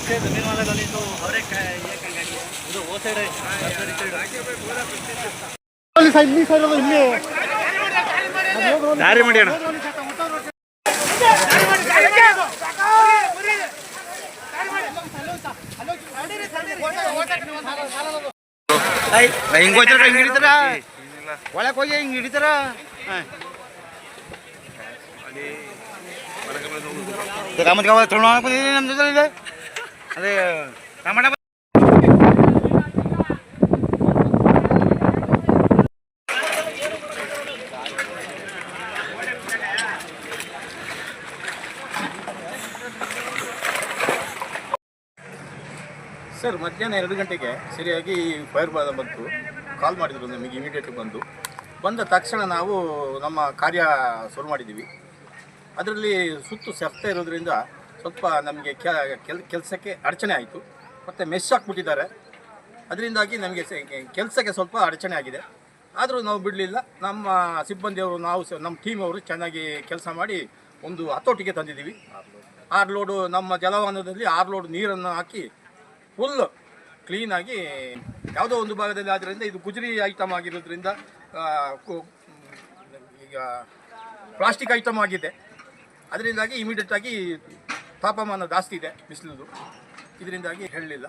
से जमीन वाला गली तो हर एक ये गाड़ी है ಇದು ಓ ಸೈಡ್ ದಾರಿ ಮಾಡಿ ಅಣ್ಣ ಹಿಂಗೆ ಹೋಗ್ತಾರ ಹಿಂಗೆ ಹಿಡಿತಾರ ಒಳಗೆ ಹೋಗಿ ಹಿಂಗೆ ಹಿಡಿತಾರ ಕಾಮತ್ ಕಾಮ ತೊಗೊಂಡು ಹಾಕೊಂಡಿದ್ದೀನಿ ನಮ್ಮ ಜೊತೆ ಇದೆ ಅದೇ ಟಮಾಟ ಸರ್ ಮಧ್ಯಾಹ್ನ 2 ಗಂಟೆಗೆ ಸರಿಯಾಗಿ ಫೈರ್ ಬಂತು. ಕಾಲ್ ಮಾಡಿದರು ನಮಗೆ, ಇಮಿಡಿಯೇಟ್ ಬಂದ ತಕ್ಷಣ ನಾವು ನಮ್ಮ ಕಾರ್ಯ ಶುರು ಮಾಡಿದ್ದೀವಿ. ಅದರಲ್ಲಿ ಸುತ್ತು ಸೆಫ್ತಾ ಇರೋದ್ರಿಂದ ಸ್ವಲ್ಪ ನಮಗೆ ಕೆಲಸಕ್ಕೆ ಅಡಚಣೆ ಆಯಿತು. ಮತ್ತು ಮೆಶ್ ಹಾಕ್ಬಿಟ್ಟಿದ್ದಾರೆ, ಅದರಿಂದಾಗಿ ನಮಗೆ ಕೆಲಸಕ್ಕೆ ಸ್ವಲ್ಪ ಅಡಚಣೆ ಆಗಿದೆ. ಆದರೂ ನಾವು ಬಿಡಲಿಲ್ಲ. ನಮ್ಮ ಸಿಬ್ಬಂದಿಯವರು ನಮ್ಮ ಟೀಮ್ ಅವರು ಚೆನ್ನಾಗಿ ಕೆಲಸ ಮಾಡಿ ಒಂದು ಹತೋಟಿಗೆ ತಂದಿದ್ದೀವಿ. 6 ಲೋಡು ನಮ್ಮ ಜಲವಾಹನದಲ್ಲಿ 6 ಲೋಡ್ ನೀರನ್ನು ಹಾಕಿ ಫುಲ್ ಕ್ಲೀನಾಗಿ ಯಾವುದೋ ಒಂದು ಭಾಗದಲ್ಲಿ ಆದ್ದರಿಂದ ಇದು ಗುಜರಿ ಐಟಮ್ ಆಗಿರೋದ್ರಿಂದ ಈಗ ಪ್ಲಾಸ್ಟಿಕ್ ಐಟಮ್ ಆಗಿದೆ. ಅದರಿಂದಾಗಿ ಇಮಿಡಿಯೇಟಾಗಿ ತಾಪಮಾನ ಜಾಸ್ತಿ ಇದೆ, ಬಿಸಿಲುದು, ಇದರಿಂದಾಗಿ ಹೇಳಲಿಲ್ಲ.